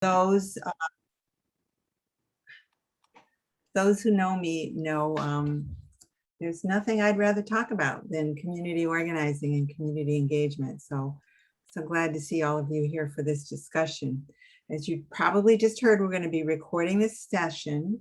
Those those who know me know there's nothing I'd rather talk about than community organizing and community engagement. So glad to see all of you here for this discussion. As you probably just heard, we're going to be recording this session.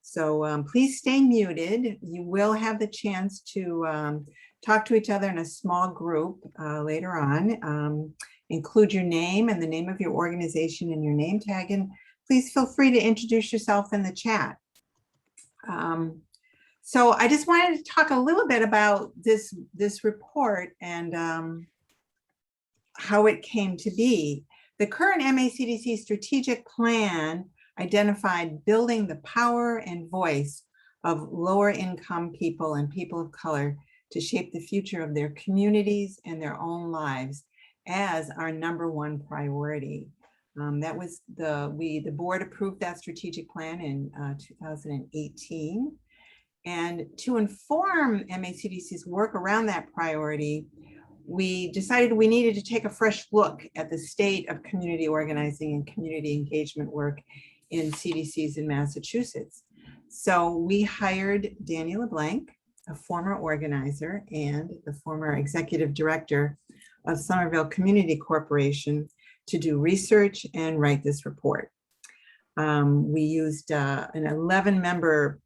So please stay muted. You will have the chance to talk to each other in a small group later on. Include your name and the name of your organization in your name tag, and please feel free to introduce yourself in the chat. So I just wanted to talk a little bit about this report and how it came to be. The current MACDC strategic plan identified building the power and voice of lower income people and people of color to shape the future of their communities and their own lives as our #1 priority. That was the board approved that strategic plan in 2018. And to inform MACDC's work around that priority, we decided we needed to take a fresh look at the state of community organizing and community engagement work in CDCs in Massachusetts. So we hired Danny LeBlanc, a former organizer and the former executive director of Somerville Community Corporation, to do research and write this report. We used an 11-member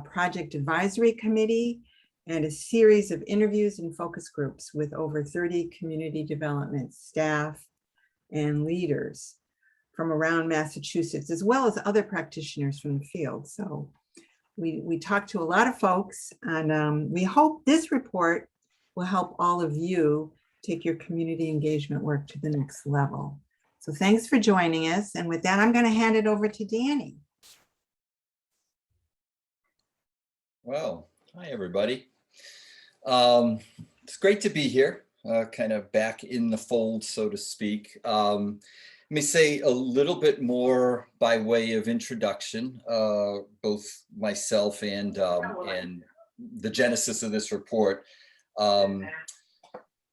project advisory committee and a series of interviews and focus groups with over 30 community development staff and leaders from around Massachusetts, as well as other practitioners from the field. So we talked to a lot of folks, and we hope this report will help all of you take your community engagement work to the next level. So thanks for joining us. And with that, I'm going to hand it over to Danny. Well, hi, everybody. It's great to be here, kind of back in the fold, so to speak. Let me say a little bit more by way of introduction, both myself and the genesis of this report.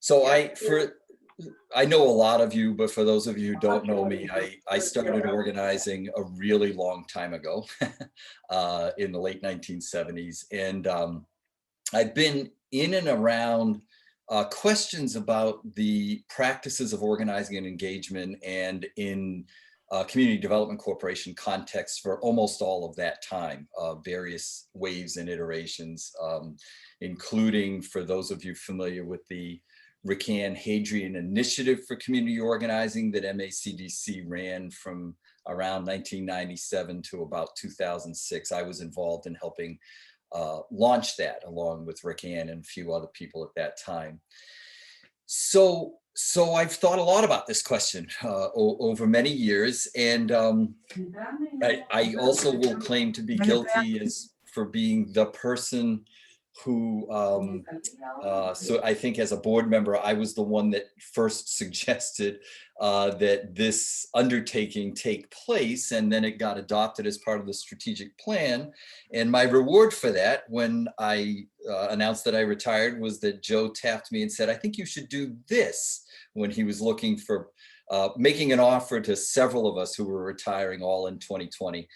So I know a lot of you, but for those of you who don't know me, I started organizing a really long time ago in the late 1970s. And I've been in and around questions about the practices of organizing and engagement and in community development corporation context for almost all of that time, various waves and iterations, including, for those of you familiar with the Rican-Hadrian Initiative for Community Organizing that MACDC ran from around 1997 to about 2006. I was involved in helping launch that along with Rican and a few other people at that time. So I've thought a lot about this question over many years, and I also will claim to be guilty as for being the person who, so I think as a board member, I was the one that first suggested that this undertaking take place, and then it got adopted as part of the strategic plan. And my reward for that, when I announced that I retired, was that Joe tapped me and said, I think you should do this, when he was looking for, making an offer to several of us who were retiring all in 2020.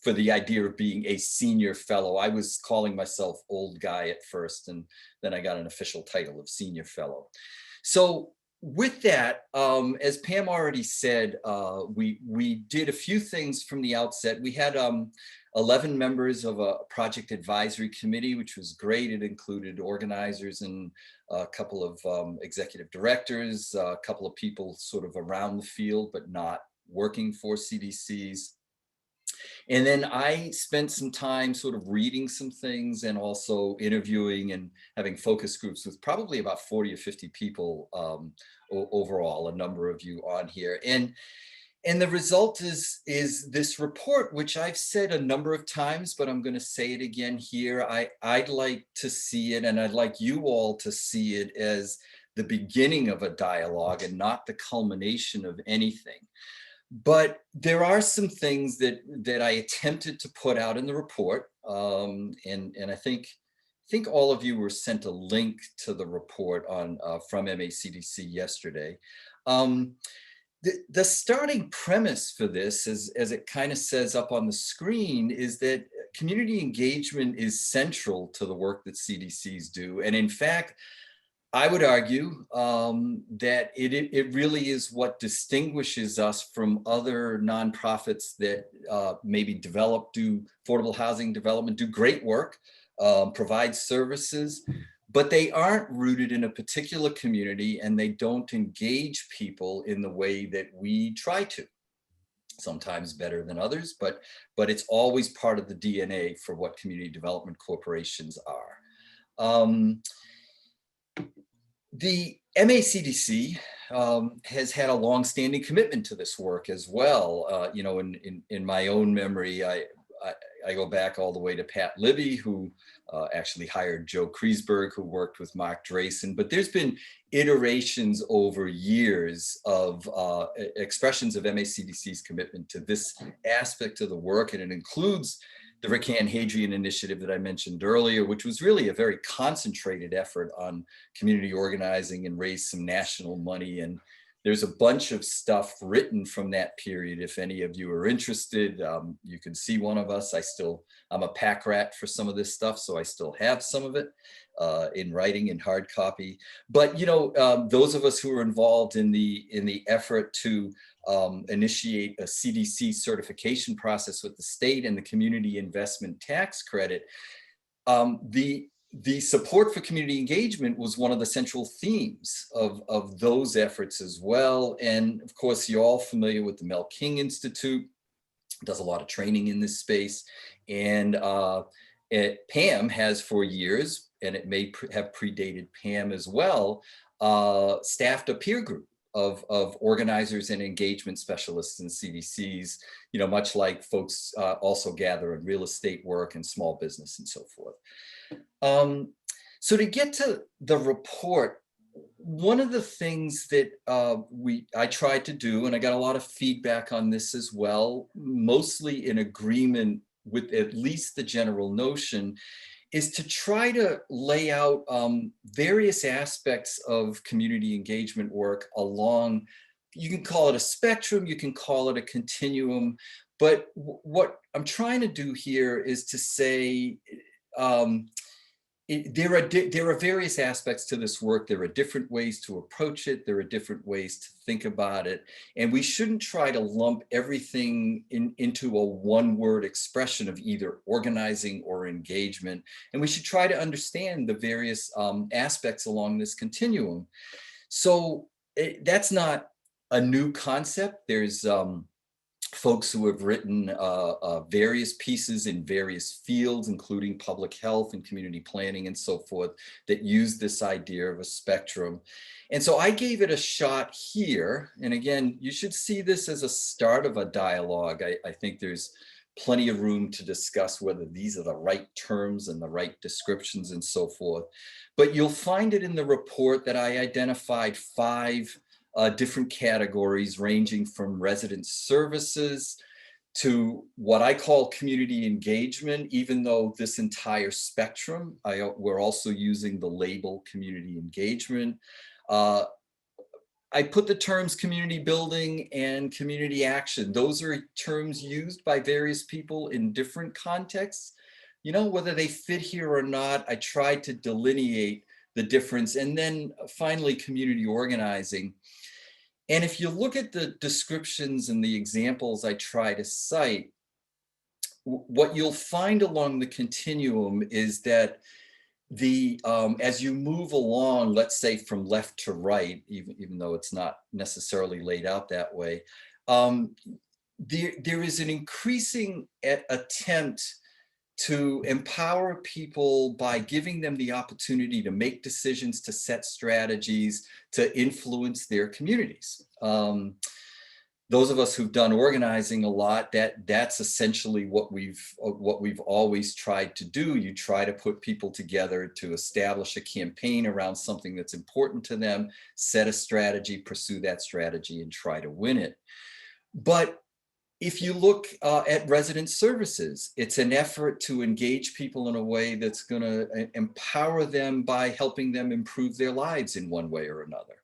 For the idea of being a senior fellow. I was calling myself old guy at first, and then I got an official title of senior fellow. So with that, as Pam already said, we did a few things from the outset. We had 11 members of a project advisory committee, which was great. It included organizers and a couple of executive directors, a couple of people sort of around the field, but not working for CDCs. And then I spent some time sort of reading some things and also interviewing and having focus groups with probably about 40 or 50 people overall, a number of you on here. And the result is this report, which I've said a number of times, but I'm going to say it again here. I'd like to see it, and I'd like you all to see it as the beginning of a dialogue and not the culmination of anything. But there are some things that I attempted to put out in the report, and I think all of you were sent a link to the report on from MACDC yesterday. The starting premise for this, as it kind of says up on the screen, is that community engagement is central to the work that CDCs do. And in fact, I would argue that it really is what distinguishes us from other nonprofits that maybe do affordable housing development, do great work, provide services, but they aren't rooted in a particular community and they don't engage people in the way that we try to. Sometimes better than others, but it's always part of the DNA for what community development corporations are. The MACDC has had a longstanding commitment to this work as well. You know, in my own memory, I go back all the way to Pat Libby, who actually hired Joe Kreisberg, who worked with Mark Drayson. But there's been iterations over years of expressions of MACDC's commitment to this aspect of the work, and it includes the Rican Hadrian initiative that I mentioned earlier, which was really a very concentrated effort on community organizing and raised some national money. And there's a bunch of stuff written from that period. If any of you are interested, you can see one of us. I'm a pack rat for some of this stuff, so I still have some of it in writing in hard copy. But you know, those of us who are involved in the effort to initiate a CDC certification process with the state and the community investment tax credit, the support for community engagement was one of the central themes of those efforts as well. And of course, you're all familiar with the Mel King Institute, does a lot of training in this space. And Pam has for years, and it may have predated Pam as well, staffed a peer group of organizers and engagement specialists in CDCs, you know, much like folks also gather in real estate work and small business and so forth. So to get to the report, one of the things that I tried to do, and I got a lot of feedback on this as well, mostly in agreement with at least the general notion, is to try to lay out various aspects of community engagement work along, you can call it a spectrum, you can call it a continuum, but what I'm trying to do here is to say, there are various aspects to this work. There are different ways to approach it. There are different ways to think about it. And we shouldn't try to lump everything into a one-word expression of either organizing or engagement. And we should try to understand the various aspects along this continuum. So that's not a new concept. There's folks who have written various pieces in various fields, including public health and community planning and so forth, that use this idea of a spectrum. And so I gave it a shot here. And again, you should see this as a start of a dialogue. I think there's plenty of room to discuss whether these are the right terms and the right descriptions and so forth. But you'll find it in the report that I identified 5 different categories ranging from resident services to what I call community engagement, even though this entire spectrum, we're also using the label community engagement. I put the terms community building and community action. Those are terms used by various people in different contexts. You know, whether they fit here or not, I tried to delineate the difference. And then finally, community organizing. And if you look at the descriptions and the examples I try to cite, what you'll find along the continuum is that as you move along, let's say from left to right, even though it's not necessarily laid out that way, there is an increasing attempt to empower people by giving them the opportunity to make decisions, to set strategies, to influence their communities. Those of us who've done organizing a lot, that's essentially what we've always tried to do. You try to put people together to establish a campaign around something that's important to them, set a strategy, pursue that strategy, and try to win it. But if you look at resident services, it's an effort to engage people in a way that's going to empower them by helping them improve their lives in one way or another.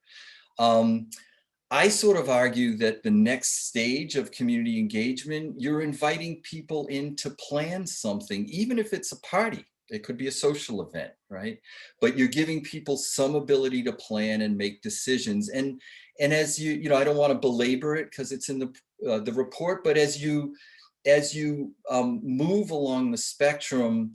I sort of argue that the next stage of community engagement, you're inviting people in to plan something, even if it's a party. It could be a social event, right? But you're giving people some ability to plan and make decisions. And as you know, I don't want to belabor it because it's in the report, but as you move along the spectrum,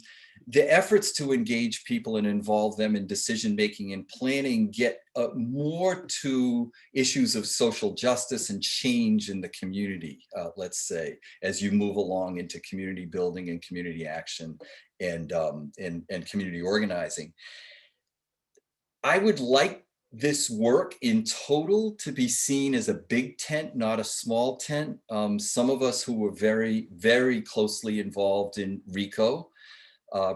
the efforts to engage people and involve them in decision making and planning get more to issues of social justice and change in the community, let's say, as you move along into community building and community action and community organizing. I would like this work in total to be seen as a big tent, not a small tent. Some of us who were very, very closely involved in RICO, the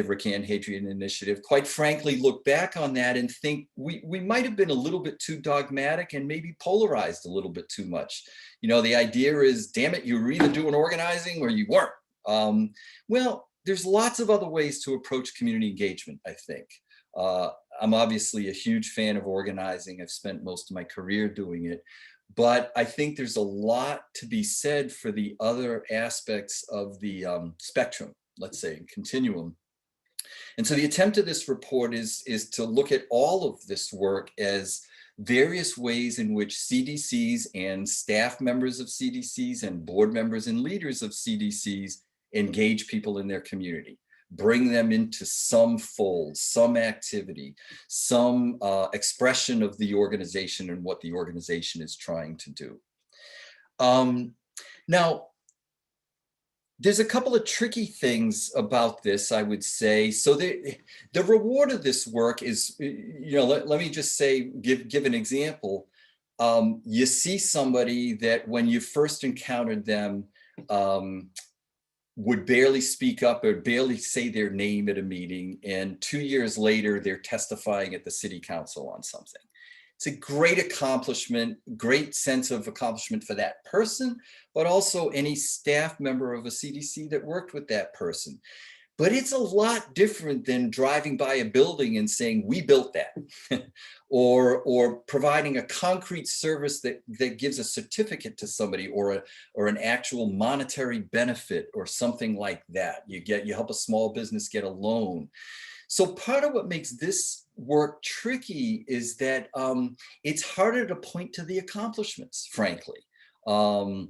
Recant Hadrian Initiative, quite frankly, look back on that and think we might have been a little bit too dogmatic and maybe polarized a little bit too much. You know, the idea is, damn it, you were either doing organizing or you weren't. Well, there's lots of other ways to approach community engagement, I think. I'm obviously a huge fan of organizing. I've spent most of my career doing it. But I think there's a lot to be said for the other aspects of the spectrum, let's say, continuum. And so the attempt of this report is to look at all of this work as various ways in which CDCs and staff members of CDCs and board members and leaders of CDCs engage people in their community, bring them into some fold, some activity, some expression of the organization and what the organization is trying to do. Now, there's a couple of tricky things about this, I would say. So the reward of this work is, you know, let me just say, give an example. You see somebody that when you first encountered them would barely speak up or barely say their name at a meeting, and 2 years later, they're testifying at the city council on something. It's a great accomplishment, great sense of accomplishment for that person, but also any staff member of a CDC that worked with that person. But it's a lot different than driving by a building and saying, we built that, or providing a concrete service that gives a certificate to somebody, or an actual monetary benefit or something like that. You help a small business get a loan. So part of what makes this work tricky is that it's harder to point to the accomplishments, frankly. So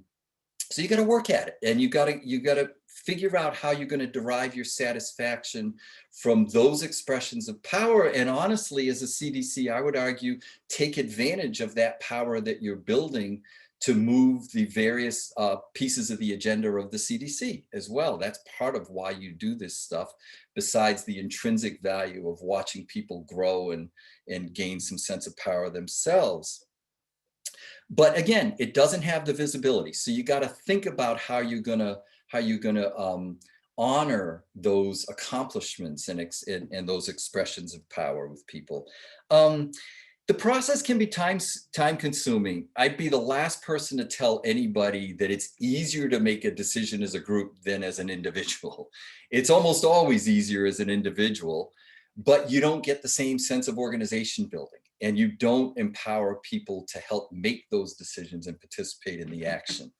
you got to work at it, and you got to figure out how you're going to derive your satisfaction from those expressions of power. And honestly, as a CDC, I would argue, take advantage of that power that you're building to move the various pieces of the agenda of the CDC as well. That's part of why you do this stuff, besides the intrinsic value of watching people grow and gain some sense of power themselves. But again, it doesn't have the visibility. So you got to think about how you're gonna honor those accomplishments and those expressions of power with people. The process can be time consuming. I'd be the last person to tell anybody that it's easier to make a decision as a group than as an individual. It's almost always easier as an individual, but you don't get the same sense of organization building, and you don't empower people to help make those decisions and participate in the action.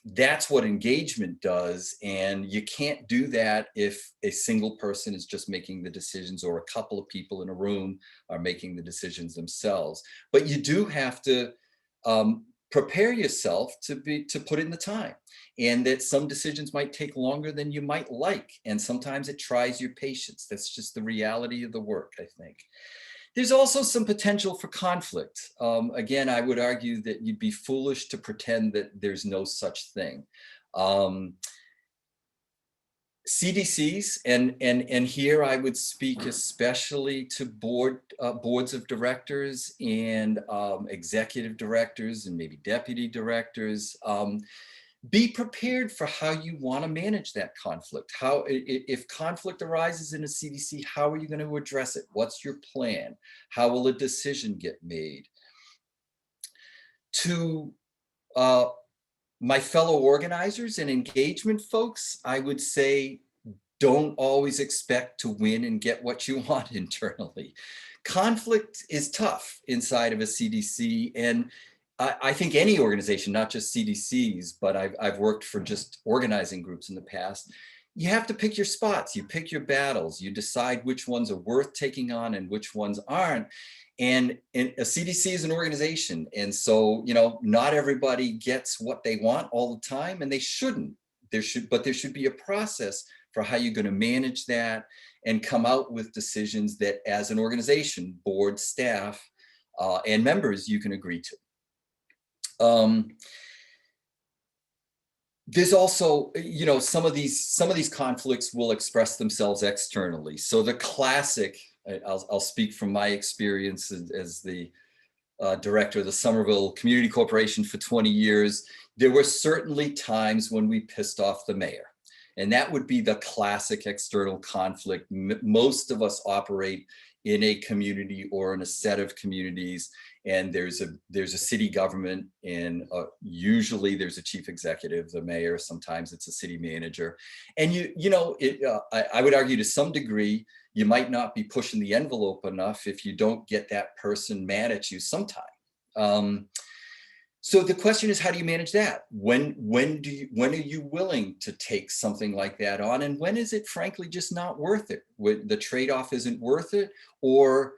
That's what engagement does. And you can't do that if a single person is just making the decisions, or a couple of people in a room are making the decisions themselves. But you do have to prepare yourself to put in the time, and that some decisions might take longer than you might like. And sometimes it tries your patience. That's just the reality of the work, I think. There's also some potential for conflict. Again, I would argue that you'd be foolish to pretend that there's no such thing. CDCs, and here I would speak especially to boards of directors and executive directors and maybe deputy directors. Be prepared for how you want to manage that conflict. If conflict arises in a CDC, how are you going to address it? What's your plan? How will a decision get made? To my fellow organizers and engagement folks, I would say, don't always expect to win and get what you want internally. Conflict is tough inside of a CDC, and I think any organization, not just CDCs, but I've worked for just organizing groups in the past. You have to pick your spots, you pick your battles, you decide which ones are worth taking on and which ones aren't. And a CDC is an organization. And so, not everybody gets what they want all the time, and they shouldn't. But there should be a process for how you're going to manage that and come out with decisions that as an organization, board, staff, and members, you can agree to. There's also, some of these conflicts will express themselves externally. So the classic, I'll speak from my experience as the director of the Somerville Community Corporation for 20 years. There were certainly times when we pissed off the mayor, and that would be the classic external conflict. Most of us operate in a community or in a set of communities, and there's a city government, and usually there's a chief executive, the mayor. Sometimes it's a city manager, and I would argue to some degree you might not be pushing the envelope enough if you don't get that person mad at you sometime. So the question is, how do you manage that? When are you willing to take something like that on, and when is it frankly just not worth it? When the trade-off isn't worth it, or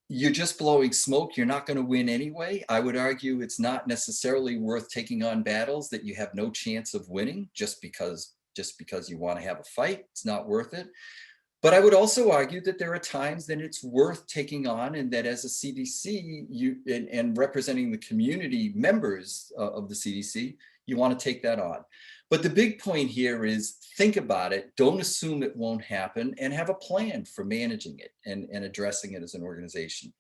you're just blowing smoke, you're not going to win anyway. I would argue it's not necessarily worth taking on battles that you have no chance of winning just because you want to have a fight. It's not worth it. But I would also argue that there are times that it's worth taking on, and that as a CDC, and representing the community members of the CDC, you want to take that on. But the big point here is think about it, don't assume it won't happen, and have a plan for managing it and addressing it as an organization.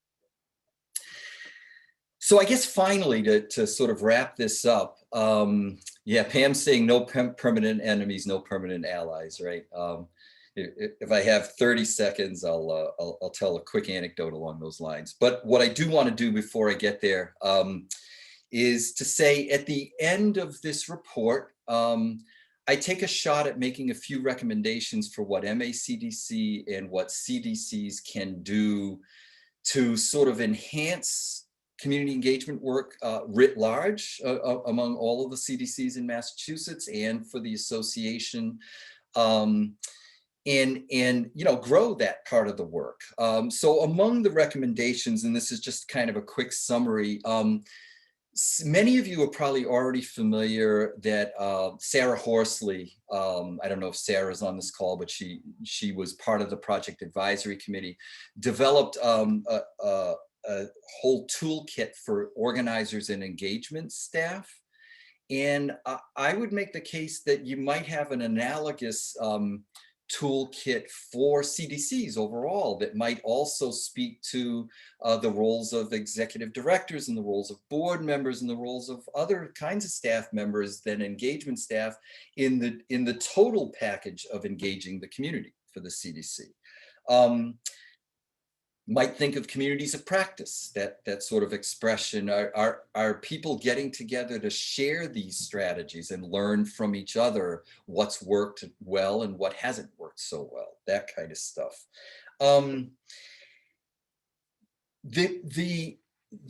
So I guess finally, to sort of wrap this up, Pam's saying no permanent enemies, no permanent allies, right? If I have 30 seconds, I'll tell a quick anecdote along those lines. But what I do want to do before I get there is to say at the end of this report, I take a shot at making a few recommendations for what MACDC and what CDCs can do to sort of enhance community engagement work writ large among all of the CDCs in Massachusetts and for the association. And grow that part of the work. So among the recommendations, and this is just kind of a quick summary, many of you are probably already familiar that Sarah Horsley, I don't know if Sarah's on this call, but she was part of the project advisory committee, developed a whole toolkit for organizers and engagement staff. And I would make the case that you might have an analogous toolkit for CDCs overall that might also speak to the roles of executive directors and the roles of board members and the roles of other kinds of staff members than engagement staff in the total package of engaging the community for the CDC. Might think of communities of practice, that sort of expression. Are people getting together to share these strategies and learn from each other what's worked well and what hasn't worked so well, that kind of stuff.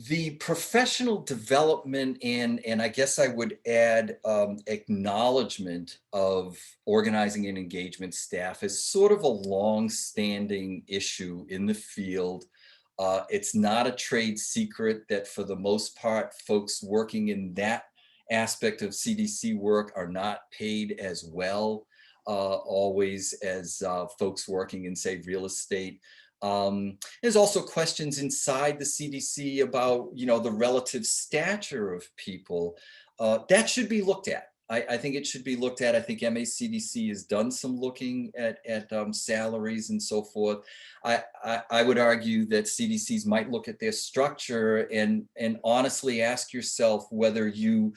The professional development and I guess I would add acknowledgement of organizing and engagement staff is sort of a long-standing issue in the field. It's not a trade secret that for the most part, folks working in that aspect of CDC work are not paid as well always as folks working in, say, real estate. There's also questions inside the CDC about, the relative stature of people. That should be looked at. I think it should be looked at. I think MACDC has done some looking at salaries and so forth. I would argue that CDCs might look at their structure and honestly ask yourself whether you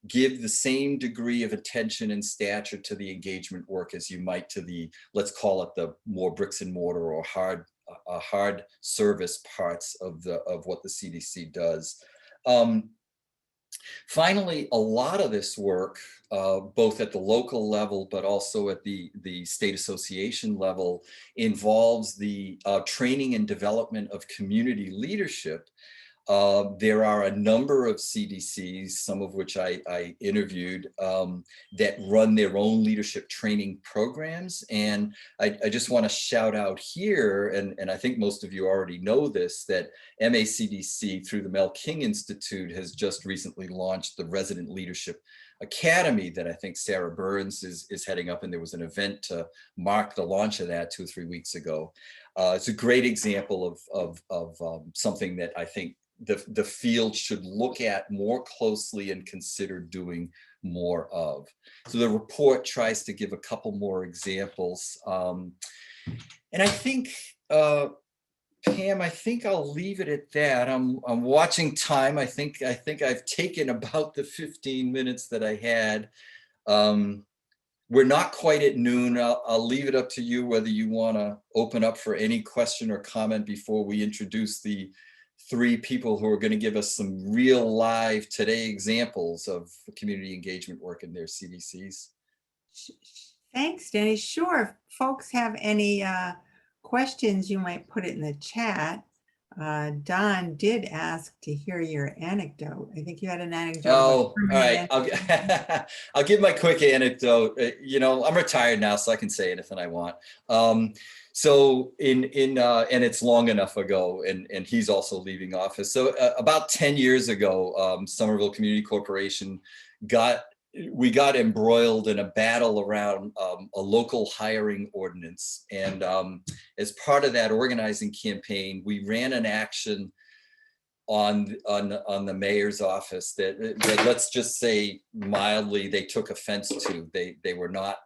give the same degree of attention and stature to the engagement work as you might to the, let's call it the more bricks and mortar or hard service parts of what the CDC does. Finally, a lot of this work, both at the local level, but also at the state association level, involves the training and development of community leadership. There are a number of CDCs, some of which I interviewed, that run their own leadership training programs. And I just want to shout out here, and I think most of you already know this, that MACDC through the Mel King Institute has just recently launched the Resident Leadership Academy that I think Sarah Burns is heading up. And there was an event to mark the launch of that 2 or 3 weeks ago. It's a great example of something that I think the field should look at more closely and consider doing more of. So the report tries to give a couple more examples. And I think, Pam, I think I'll leave it at that. I'm watching time. I think I've taken about the 15 minutes that I had. We're not quite at noon. I'll leave it up to you whether you want to open up for any question or comment before we introduce the 3 people who are going to give us some real live today examples of community engagement work in their CDCs. Thanks, Danny. Sure, if folks have any questions, you might put it in the chat. Don did ask to hear your anecdote. I think you had an anecdote. Oh, all right. I'll give my quick anecdote. You know, I'm retired now, so I can say anything I want. So and it's long enough ago, and he's also leaving office. So about 10 years ago, Somerville Community Corporation we got embroiled in a battle around a local hiring ordinance. And as part of that organizing campaign, we ran an action on the mayor's office that let's just say mildly they took offense to. They were not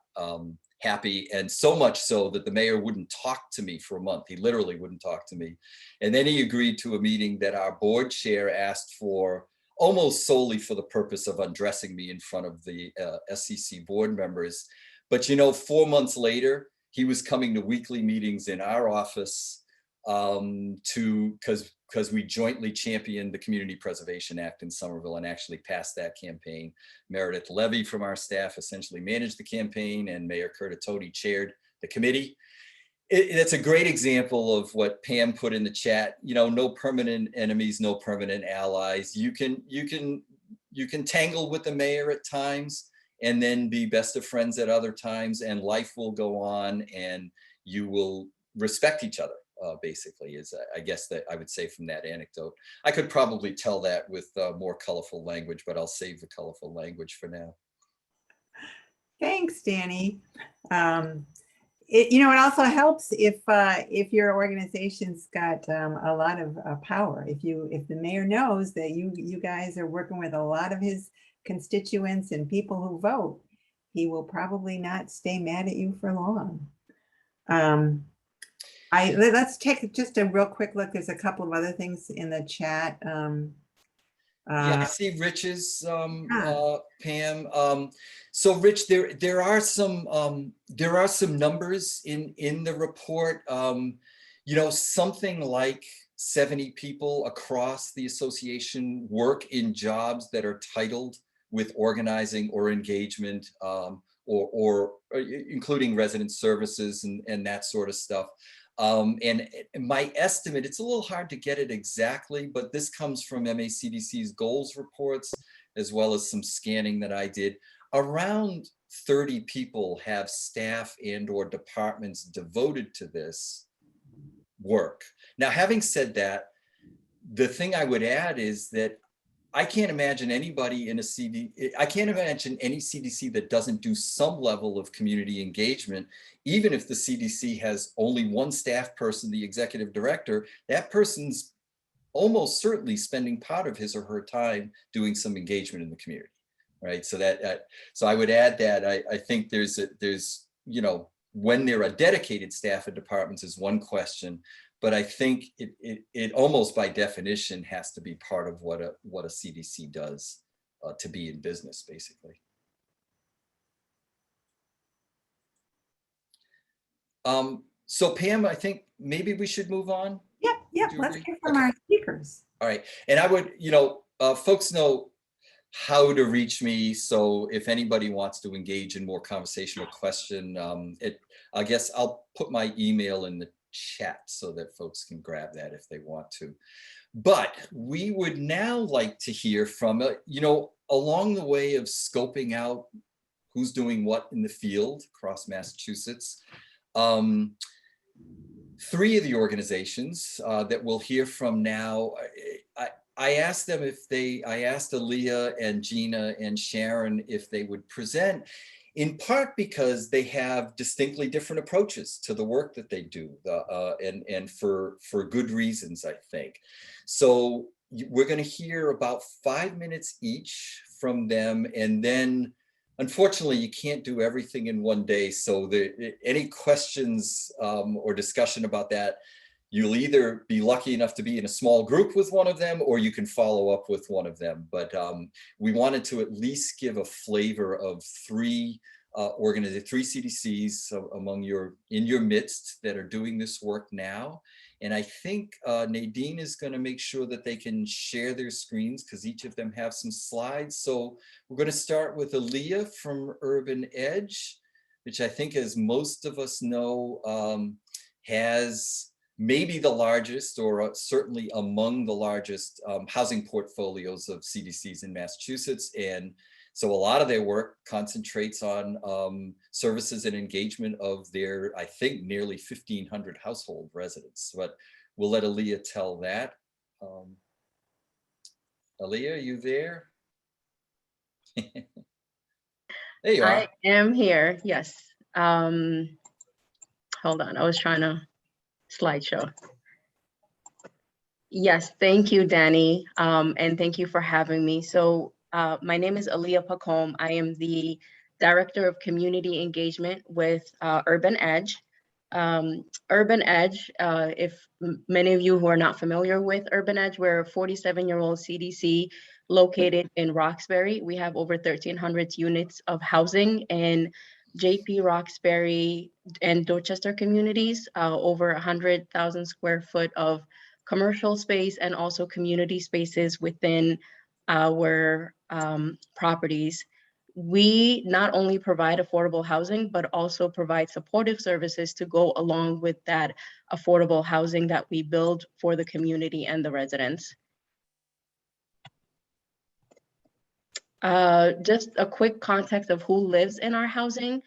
happy, and so much so that the mayor wouldn't talk to me for a month. He literally wouldn't talk to me. And then he agreed to a meeting that our board chair asked for, almost solely for the purpose of undressing me in front of the SCC board members. But you know, 4 months later, he was coming to weekly meetings in our office because we jointly championed the Community Preservation Act in Somerville and actually passed that campaign. Meredith Levy from our staff essentially managed the campaign, and Mayor Curtatoti chaired the committee. It's a great example of what Pam put in the chat. You know, no permanent enemies, no permanent allies. You can tangle with the mayor at times and then be best of friends at other times, and life will go on, and you will respect each other. Basically, is I guess that I would say from that anecdote. I could probably tell that with more colorful language, but I'll save the colorful language for now. Thanks, Danny. It also helps if your organization's got a lot of power. If the mayor knows that you guys are working with a lot of his constituents and people who vote, he will probably not stay mad at you for long. Let's take just a real quick look. There's a couple of other things in the chat. Yeah, I see Rich's, Pam. So Rich, there are some numbers in the report. You know, something like 70 people across the association work in jobs that are titled with organizing or engagement, or including resident services and that sort of stuff. And my estimate, it's a little hard to get it exactly, but this comes from MACDC's goals reports, as well as some scanning that I did. Around 30 people have staff and or departments devoted to this work. Now, having said that, the thing I would add is that I can't imagine anybody in I can't imagine any CDC that doesn't do some level of community engagement. Even if the CDC has only one staff person, the executive director, that person's almost certainly spending part of his or her time doing some engagement in the community, right? So so I would add that I think there's, you know, when there are dedicated staff and departments is one question, but I think it almost by definition has to be part of what a CDC does to be in business, basically. So Pam, I think maybe we should move on. Yep. Let's hear from our speakers. All right, and I would, you know, folks know how to reach me. So if anybody wants to engage in more conversation or question, I guess I'll put my email in the chat so that folks can grab that if they want to. But we would now like to hear from, along the way of scoping out who's doing what in the field across Massachusetts. Three of the organizations that we'll hear from now, I asked them I asked Aaliyah and Gina and Sharon if they would present, in part because they have distinctly different approaches to the work that they do, and for good reasons, I think. So we're going to hear about 5 minutes each from them, and then unfortunately, you can't do everything in one day. So any questions or discussion about that, you'll either be lucky enough to be in a small group with one of them, or you can follow up with one of them. But we wanted to at least give a flavor of three CDCs in your midst that are doing this work now. And I think Nadine is going to make sure that they can share their screens because each of them have some slides. So we're going to start with Aaliyah from Urban Edge, which I think, as most of us know, has maybe the largest, or certainly among the largest housing portfolios of CDCs in Massachusetts. And so a lot of their work concentrates on services and engagement of their, I think, nearly 1,500 household residents. But we'll let Aaliyah tell that. Aaliyah, are you there? There you are. I am here, yes. Hold on, I was trying to slideshow. Yes, thank you, Danny, and thank you for having me. So my name is Aaliyah Pacome. I am the Director of Community Engagement with Urban Edge. Urban Edge, if many of you who are not familiar with Urban Edge, we're a 47-year-old CDC located in Roxbury. We have over 1,300 units of housing in JP, Roxbury, and Dorchester communities, over 100,000 square foot of commercial space, and also community spaces within our properties. We not only provide affordable housing, but also provide supportive services to go along with that affordable housing that we build for the community and the residents. Just a quick context of who lives in our housing.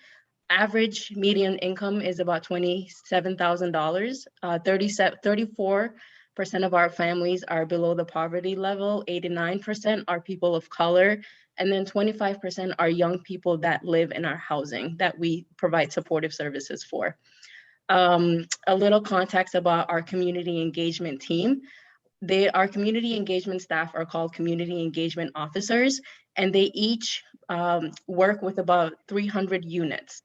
Average median income is about $27,000. 34% of our families are below the poverty level. 89% are people of color. And then 25% are young people that live in our housing that we provide supportive services for. A little context about our community engagement team. Our community engagement staff are called community engagement officers, and they each work with about 300 units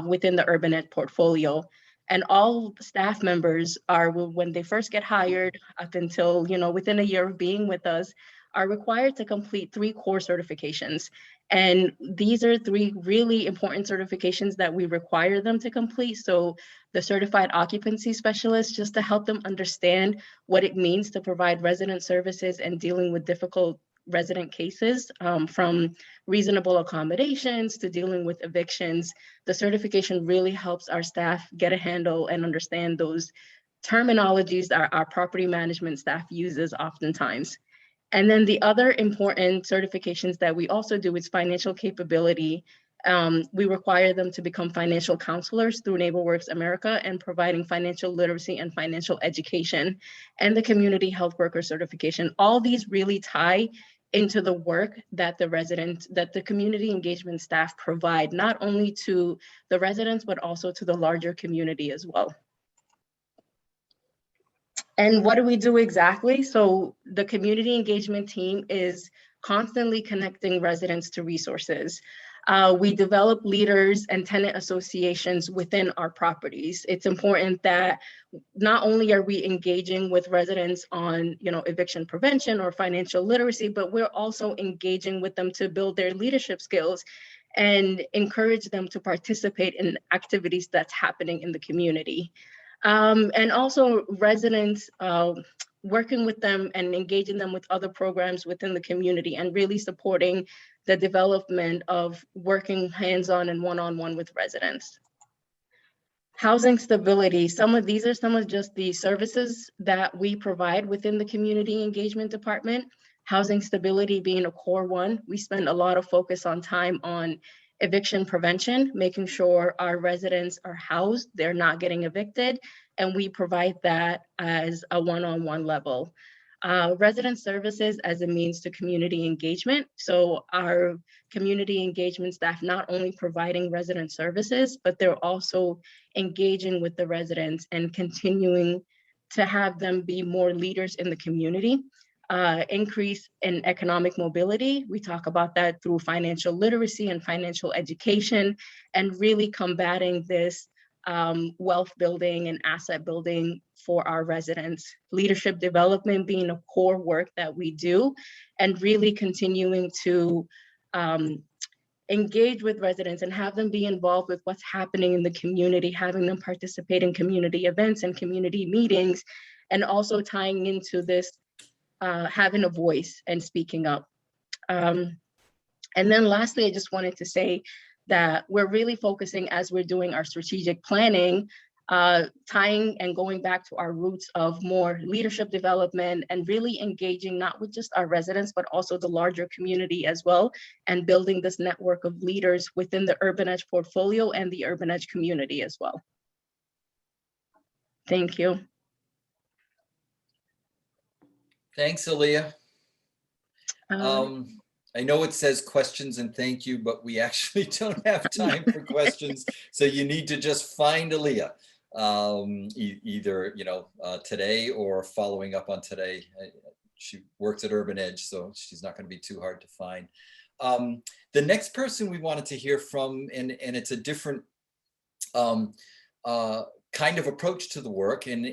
within the Urban Ed portfolio. And all staff members are, when they first get hired up until, within a year of being with us, are required to complete 3 core certifications. And these are 3 really important certifications that we require them to complete. So the certified occupancy specialist, just to help them understand what it means to provide resident services and dealing with difficult resident cases, from reasonable accommodations to dealing with evictions. The certification really helps our staff get a handle and understand those terminologies that our property management staff uses oftentimes. And then the other important certifications that we also do is financial capability. We require them to become financial counselors through NeighborWorks America and providing financial literacy and financial education, and the community health worker certification. All these really tie into the work that the community engagement staff provide, not only to the residents, but also to the larger community as well. And what do we do exactly? So the community engagement team is constantly connecting residents to resources. We develop leaders and tenant associations within our properties. It's important that not only are we engaging with residents on, eviction prevention or financial literacy, but we're also engaging with them to build their leadership skills and encourage them to participate in activities that's happening in the community. And also residents, working with them and engaging them with other programs within the community and really supporting the development of working hands-on and one-on-one with residents. Housing stability, these are some of just the services that we provide within the community engagement department. Housing stability being a core one. We spend a lot of focus on time on eviction prevention, making sure our residents are housed, they're not getting evicted, and we provide that as a one-on-one level. Resident services as a means to community engagement. So our community engagement staff not only providing resident services, but they're also engaging with the residents and continuing to have them be more leaders in the community. Increase in economic mobility. We talk about that through financial literacy and financial education, and really combating this wealth building and asset building for our residents. Leadership development being a core work that we do, and really continuing to engage with residents and have them be involved with what's happening in the community, having them participate in community events and community meetings, and also tying into this having a voice and speaking up. And then lastly, I just wanted to say that we're really focusing as we're doing our strategic planning, tying and going back to our roots of more leadership development and really engaging not with just our residents, but also the larger community as well, and building this network of leaders within the Urban Edge portfolio and the Urban Edge community as well. Thank you. Thanks, Aaliyah. I know it says questions and thank you, but we actually don't have time for questions. So you need to just find Aaliyah, either today or following up on today. She works at Urban Edge, so she's not going to be too hard to find. The next person we wanted to hear from, and it's a different kind of approach to the work, and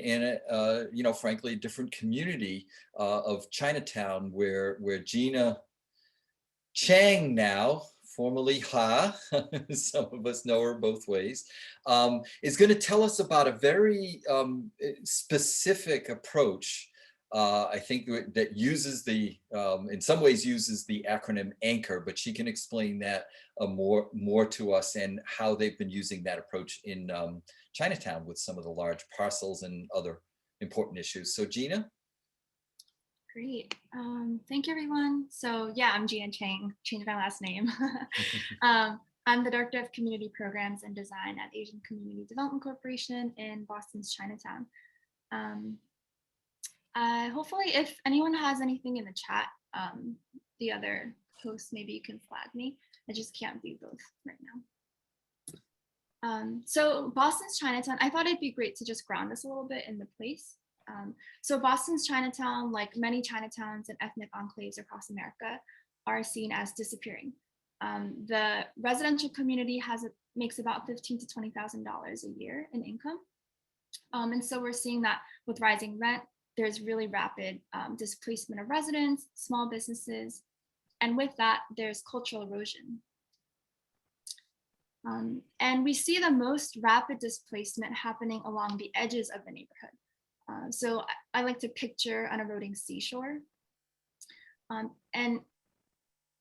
frankly, a different community of Chinatown, where Gina Chang, now formerly Ha, some of us know her both ways, is going to tell us about a very specific approach. I think that uses in some ways uses the acronym ANCHOR, but she can explain that more to us and how they've been using that approach in Chinatown with some of the large parcels and other important issues. So Gina? Great. Thank you, everyone. So yeah, I'm Gina Chang, changed my last name. I'm the Director of Community Programs and Design at Asian Community Development Corporation in Boston's Chinatown. Hopefully, if anyone has anything in the chat, the other hosts, maybe you can flag me. I just can't view both right now. So Boston's Chinatown, I thought it'd be great to just ground us a little bit in the place. So Boston's Chinatown, like many Chinatowns and ethnic enclaves across America, are seen as disappearing. The residential community makes about $15,000 to $20,000 a year in income. And so we're seeing that with rising rent, there's really rapid displacement of residents, small businesses, and with that, there's cultural erosion. And we see the most rapid displacement happening along the edges of the neighborhood. So I like to picture an eroding seashore. And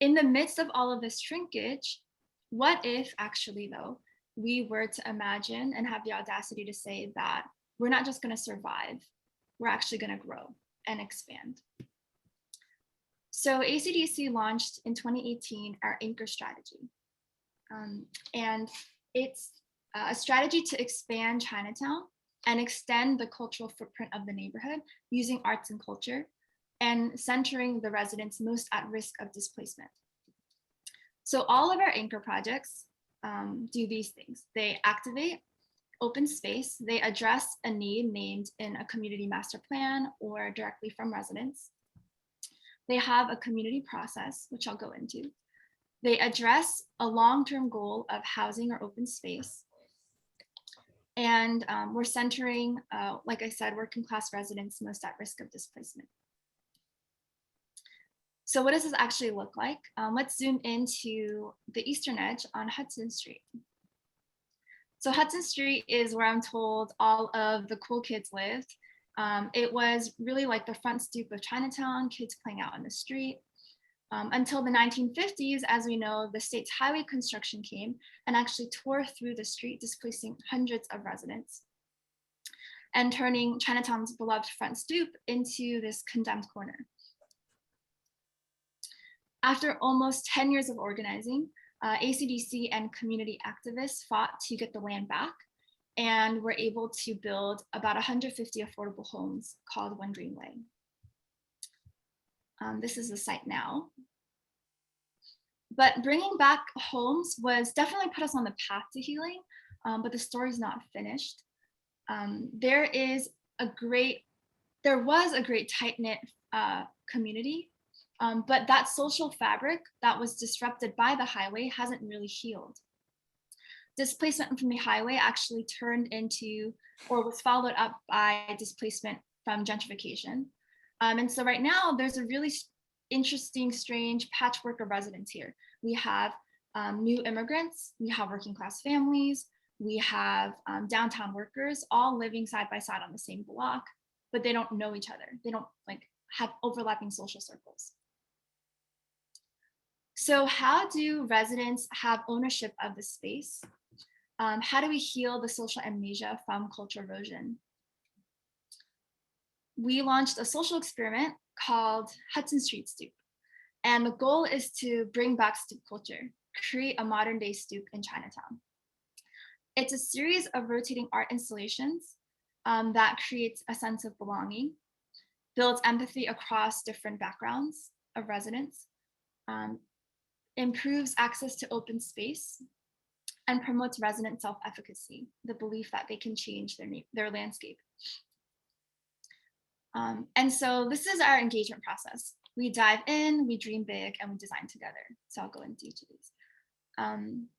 in the midst of all of this shrinkage, what if actually though, we were to imagine and have the audacity to say that we're not just going to survive, we're actually going to grow and expand. So ACDC launched in 2018 our Anchor strategy. And it's a strategy to expand Chinatown and extend the cultural footprint of the neighborhood using arts and culture and centering the residents most at risk of displacement. So all of our Anchor projects do these things. They activate open space, they address a need named in a community master plan or directly from residents. They have a community process, which I'll go into. They address a long-term goal of housing or open space. And we're centering, like I said, working class residents most at risk of displacement. So what does this actually look like? Let's zoom into the Eastern Edge on Hudson Street. So Hudson Street is where I'm told all of the cool kids lived It was really like the front stoop of Chinatown, kids playing out on the street. Until the 1950s, as we know, the state's highway construction came and actually tore through the street, displacing hundreds of residents and turning Chinatown's beloved front stoop into this condemned corner. After almost 10 years of organizing, ACDC and community activists fought to get the land back and were able to build about 150 affordable homes called One Greenway. This is the site now. But bringing back homes was definitely put us on the path to healing, but the story's not finished. There was a great tight-knit community, but that social fabric that was disrupted by the highway hasn't really healed. Displacement from the highway actually turned into, or was followed up by displacement from gentrification. And so right now there's a really interesting, strange patchwork of residents here. We have new immigrants, we have working class families, we have downtown workers all living side by side on the same block, but they don't know each other. They don't like have overlapping social circles. So how do residents have ownership of the space? How do we heal the social amnesia from cultural erosion? We launched a social experiment called Hudson Street Stoop. And the goal is to bring back stoop culture, create a modern day stoop in Chinatown. It's a series of rotating art installations that creates a sense of belonging, builds empathy across different backgrounds of residents, improves access to open space, and promotes resident self-efficacy, the belief that they can change their landscape. And so this is our engagement process. We dive in, we dream big, and we design together. So I'll go into each of these.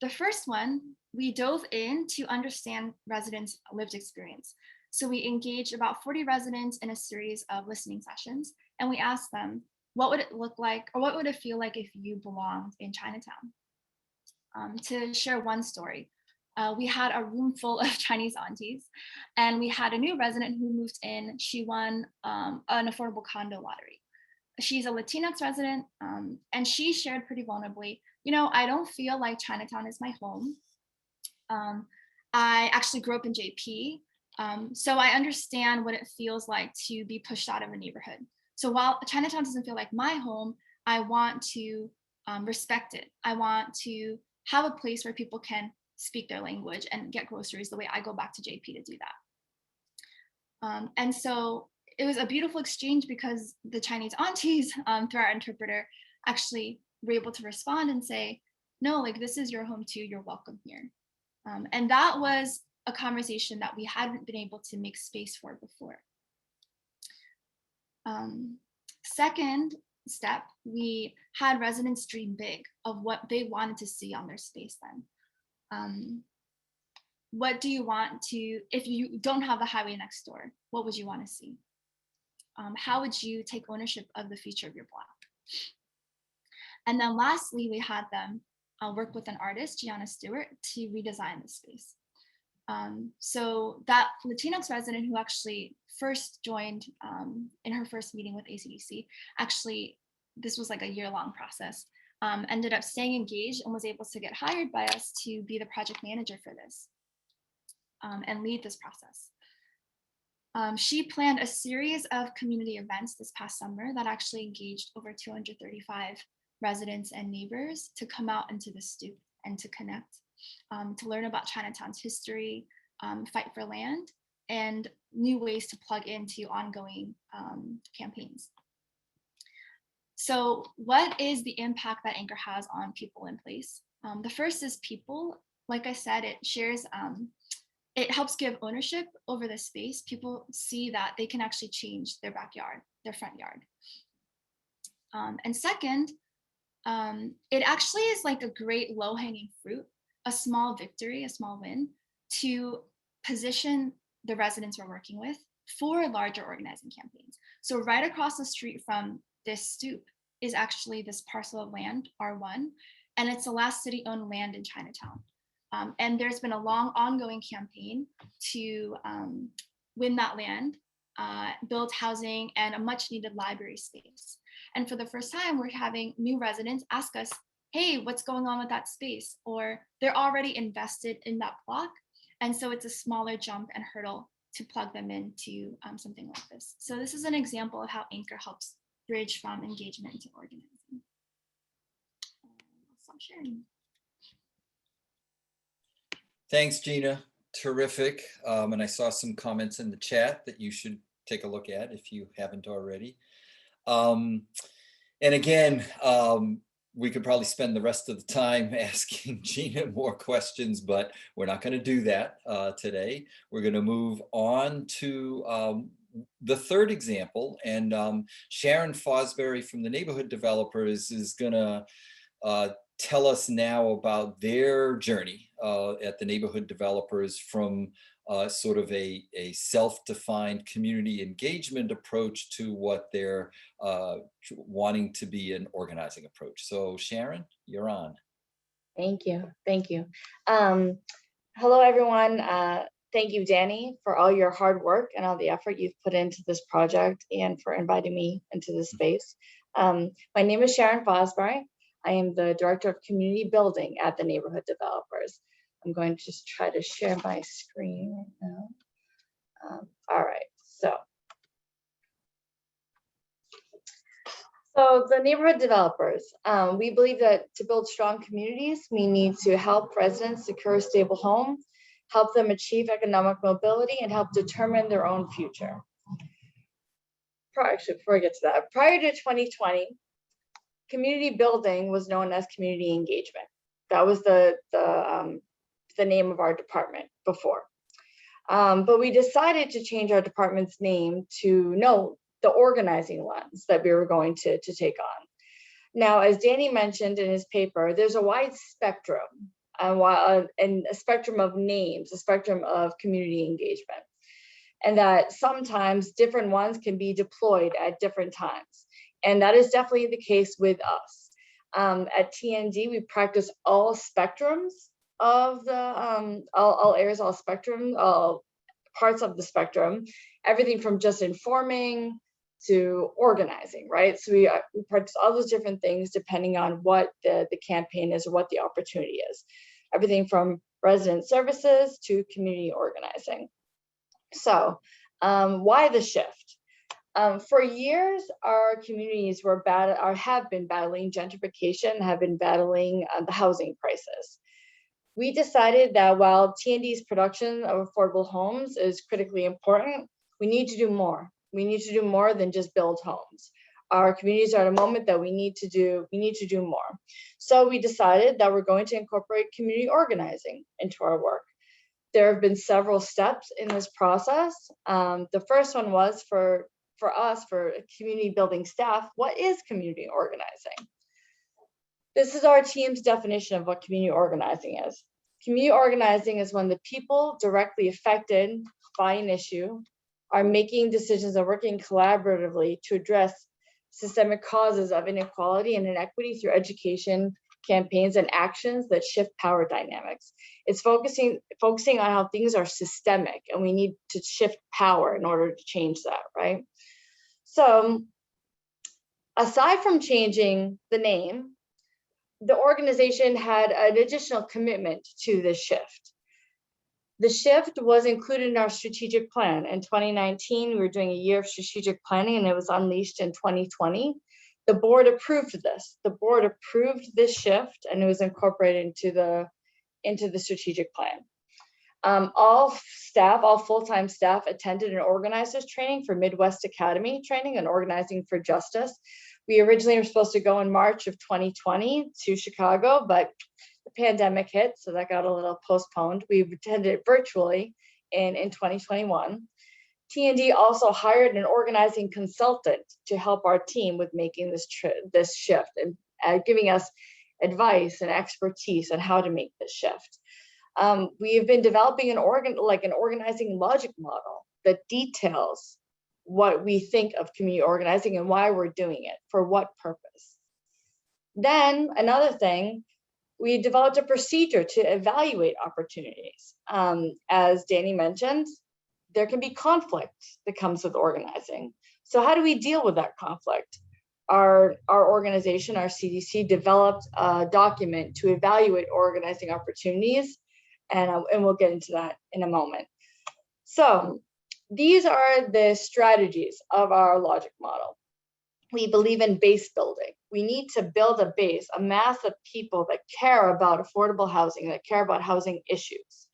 The first one, we dove in to understand residents' lived experience. So we engaged about 40 residents in a series of listening sessions, and we asked them, what would it look like, or what would it feel like if you belonged in Chinatown? To share one story, we had a room full of Chinese aunties, and we had a new resident who moved in. She won an affordable condo lottery. She's a Latinx resident, and she shared pretty vulnerably, I don't feel like Chinatown is my home. I actually grew up in JP, so I understand what it feels like to be pushed out of a neighborhood. So while Chinatown doesn't feel like my home, I want to respect it. I want to have a place where people can speak their language and get groceries the way I go back to JP to do that. And so it was a beautiful exchange because the Chinese aunties, through our interpreter, actually were able to respond and say, no, like this is your home too, you're welcome here. And that was a conversation that we hadn't been able to make space for before. Second step, we had residents dream big of what they wanted to see on their space then. What do you want to, if you don't have the highway next door, what would you want to see? How would you take ownership of the future of your block? And then lastly, we had them work with an artist, Gianna Stewart, to redesign the space. So that Latinx resident who actually first joined in her first meeting with ACDC, actually, this was like a year-long process, ended up staying engaged and was able to get hired by us to be the project manager for this and lead this process. She planned a series of community events this past summer that actually engaged over 235 residents and neighbors to come out into the stoop and to connect, to learn about Chinatown's history, fight for land, and new ways to plug into ongoing campaigns. So what is the impact that Anchor has on people in place? The first is people. Like I said, it shares, it helps give ownership over the space. People see that they can actually change their backyard, their front yard. And second, it actually is like a great low-hanging fruit, a small victory, a small win to position the residents we're working with for larger organizing campaigns. So right across the street from this stoop is actually this parcel of land, R1, and it's the last city-owned land in Chinatown. And there's been a long ongoing campaign to win that land build housing, and a much needed library space. And for the first time, we're having new residents ask us, hey, what's going on with that space? Or they're already invested in that block. And so it's a smaller jump and hurdle to plug them into something like this. So this is an example of how Anchor helps bridge from engagement to organizing. I'll stop sharing. Thanks, Gina. Terrific. And I saw some comments in the chat that you should take a look at if you haven't already. And again, we could probably spend the rest of the time asking Gina more questions, but we're not going to do that today. We're going to move on to the third example, and Sharon Fosbury from the Neighborhood Developers is going to tell us now about their journey at the Neighborhood Developers from sort of a self-defined community engagement approach to what they're wanting to be an organizing approach. So Sharon, you're on. Thank you. Thank you. Hello, everyone. Thank you, Danny, for all your hard work and all the effort you've put into this project and for inviting me into this space. My name is Sharon Fosbury. I am the Director of Community Building at the Neighborhood Developers. I'm going to just try to share my screen right now. All right, so the Neighborhood Developers, we believe that to build strong communities, we need to help residents secure a stable home, help them achieve economic mobility, and help determine their own future. Actually, before I get to that, prior to 2020, community building was known as community engagement. That was the name of our department before. But we decided to change our department's name to know the organizing lens that we were going to take on. Now, as Danny mentioned in his paper, there's a wide spectrum and a spectrum of names, a spectrum of community engagement, and that sometimes different ones can be deployed at different times. And that is definitely the case with us. At TND, we practice all spectrums of the all areas, all spectrum, all parts of the spectrum, everything from just informing to organizing, right? So we practice all those different things depending on what the campaign is or what the opportunity is. Everything from resident services to community organizing. So why the shift? For years, our communities have been battling gentrification, have been battling the housing crisis. We decided that while TND's production of affordable homes is critically important, we need to do more. We need to do more than just build homes. Our communities are at a moment that we need to do more. So we decided that we're going to incorporate community organizing into our work. There have been several steps in this process. The first one was for us, for community building staff, what is community organizing? This is our team's definition of what community organizing is. Community organizing is when the people directly affected by an issue are making decisions and working collaboratively to address systemic causes of inequality and inequity through education, campaigns, and actions that shift power dynamics. It's focusing on how things are systemic and we need to shift power in order to change that, right? So aside from changing the name, the organization had an additional commitment to this shift. The shift was included in our strategic plan. In 2019, we were doing a year of strategic planning and it was unleashed in 2020. The board approved this. The board approved this shift and it was incorporated into the strategic plan. All full-time staff attended an organizers training for Midwest Academy training and organizing for justice. We originally were supposed to go in March of 2020 to Chicago, but the pandemic hit, so that got a little postponed. We attended it virtually in 2021. TND also hired an organizing consultant to help our team with making this shift and giving us advice and expertise on how to make this shift. We have been developing an organizing logic model that details what we think of community organizing and why we're doing it, for what purpose. Then another thing, we developed a procedure to evaluate opportunities. As Danny mentioned, there can be conflict that comes with organizing. So how do we deal with that conflict? Our organization, our CDC, developed a document to evaluate organizing opportunities, and we'll get into that in a moment. So these are the strategies of our logic model. We believe in base building. We need to build a base, a mass of people that care about affordable housing, that care about housing issues.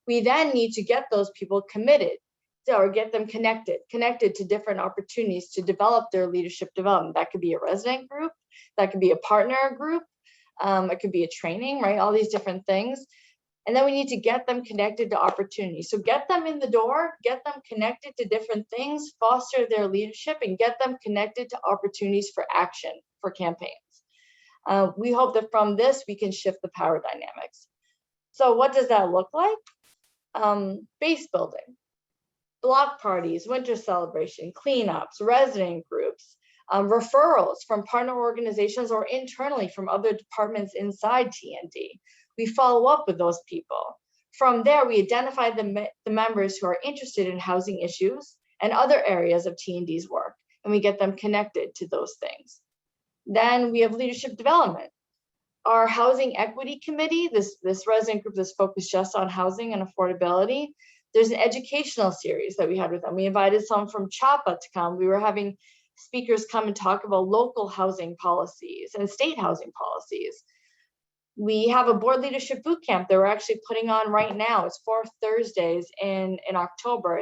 We then need to get those people committed or get them connected to different opportunities to develop their leadership development. That could be a resident group, that could be a partner group, it could be a training, right? All these different things. And then we need to get them connected to opportunities. So get them in the door, get them connected to different things, foster their leadership, and get them connected to opportunities for action, for campaigns. We hope that from this, we can shift the power dynamics. So what does that look like? Base building, block parties, winter celebration, cleanups, resident groups, referrals from partner organizations or internally from other departments inside TND. We follow up with those people. From there, we identify the members who are interested in housing issues and other areas of TND's work, and we get them connected to those things. Then we have leadership development. Our housing equity committee, this resident group that's focused just on housing and affordability, there's an educational series that we had with them. We invited some from CHAPA to come. We were having speakers come and talk about local housing policies and state housing policies. We have a board leadership boot camp that we're actually putting on right now. It's 4 Thursdays in October.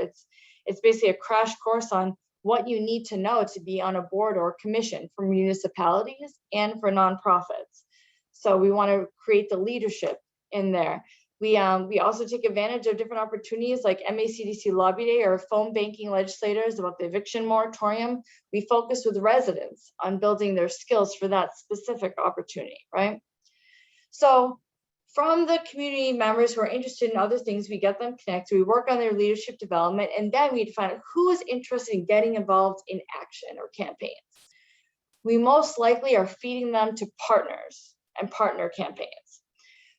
It's basically a crash course on what you need to know to be on a board or commission for municipalities and for nonprofits. So we want to create the leadership in there. We also take advantage of different opportunities like MACDC Lobby Day or phone banking legislators about the eviction moratorium. We focus with residents on building their skills for that specific opportunity, right? So from the community members who are interested in other things, we get them connected, we work on their leadership development, and then we find out who is interested in getting involved in action or campaigns. We most likely are feeding them to partners and partner campaigns.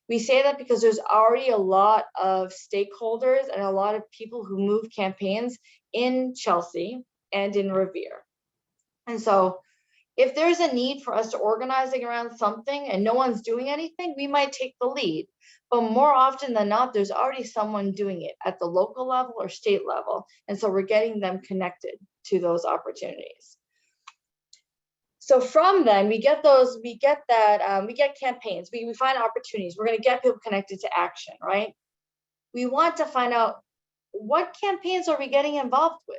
We say that because there's already a lot of stakeholders and a lot of people who move campaigns in Chelsea and in Revere. And so if there's a need for us to organizing around something and no one's doing anything, we might take the lead. But more often than not, there's already someone doing it at the local level or state level. And so we're getting them connected to those opportunities. So from then we get campaigns, we find opportunities. We're going to get people connected to action, right? We want to find out what campaigns are we getting involved with?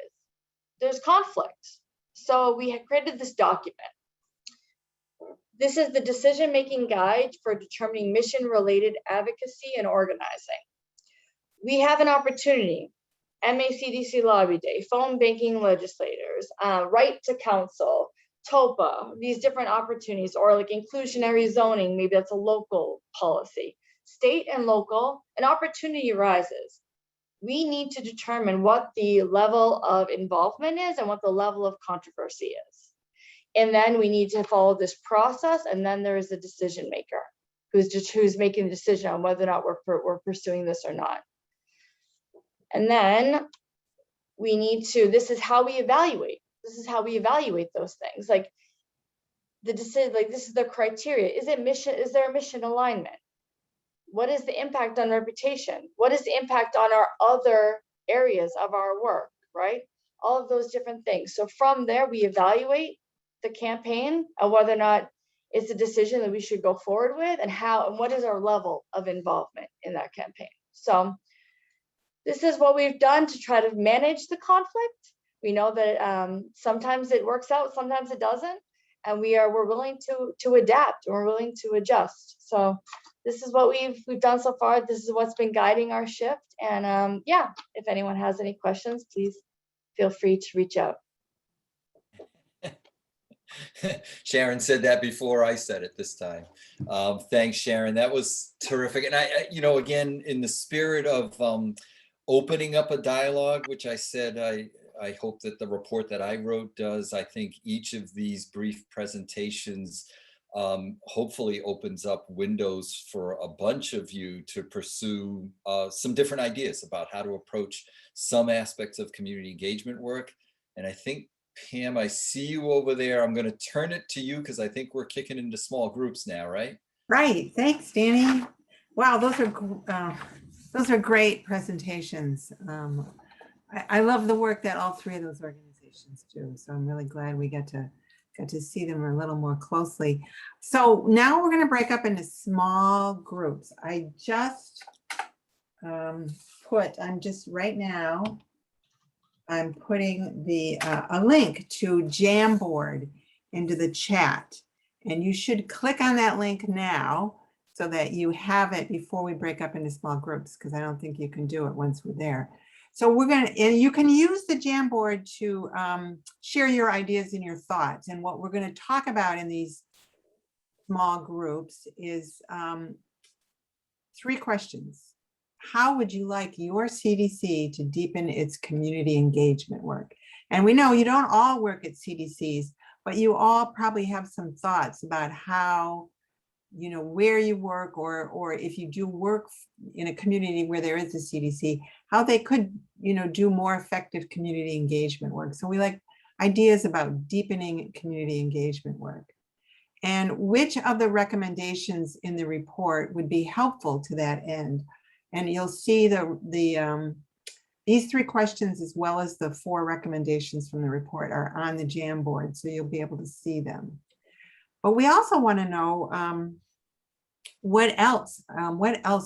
There's conflict. So we have created this document. This is the decision-making guide for determining mission-related advocacy and organizing. We have an opportunity, MACDC Lobby Day, phone banking legislators, right to counsel, TOPA, these different opportunities, or like inclusionary zoning, maybe that's a local policy. State and local, an opportunity arises. We need to determine what the level of involvement is and what the level of controversy is. And then we need to follow this process, and then there is a decision maker who's making the decision on whether or not we're pursuing this or not. And then we need to, this is how we evaluate. This is how we evaluate those things. Like the decision, like this is the criteria. Is there a mission alignment? What is the impact on reputation? What is the impact on our other areas of our work, right? All of those different things. So from there, we evaluate the campaign and whether or not it's a decision that we should go forward with, and how, and what is our level of involvement in that campaign. So this is what we've done to try to manage the conflict. We know that sometimes it works out, sometimes it doesn't, and we're willing to adapt, and we're willing to adjust. So this is what we've done so far. This is what's been guiding our shift. And yeah, if anyone has any questions, please feel free to reach out. Sharon said that before I said it this time. Thanks, Sharon. That was terrific. And I, again, in the spirit of opening up a dialogue, which I said, I hope that the report that I wrote does. I think each of these brief presentations hopefully opens up windows for a bunch of you to pursue some different ideas about how to approach some aspects of community engagement work. And I think, Pam, I see you over there. I'm going to turn it to you because I think we're kicking into small groups now, right? Right. Thanks, Danny. Wow, those are great presentations. I love the work that all three of those organizations do. So I'm really glad we got to see them a little more closely. So now we're going to break up into small groups. I just right now, I'm putting a link to Jamboard into the chat. And you should click on that link now so that you have it before we break up into small groups, because I don't think you can do it once we're there. So and you can use the Jamboard to share your ideas and your thoughts. And what we're going to talk about in these small groups is 3 questions. How would you like your CDC to deepen its community engagement work? And we know you don't all work at CDCs, but you all probably have some thoughts about how, where you work, or if you do work in a community where there is a CDC, how they could, do more effective community engagement work. So we like ideas about deepening community engagement work. And which of the recommendations in the report would be helpful to that end? And you'll see these 3 questions, as well as the 4 recommendations from the report, are on the Jamboard, so you'll be able to see them. But we also want to know what else?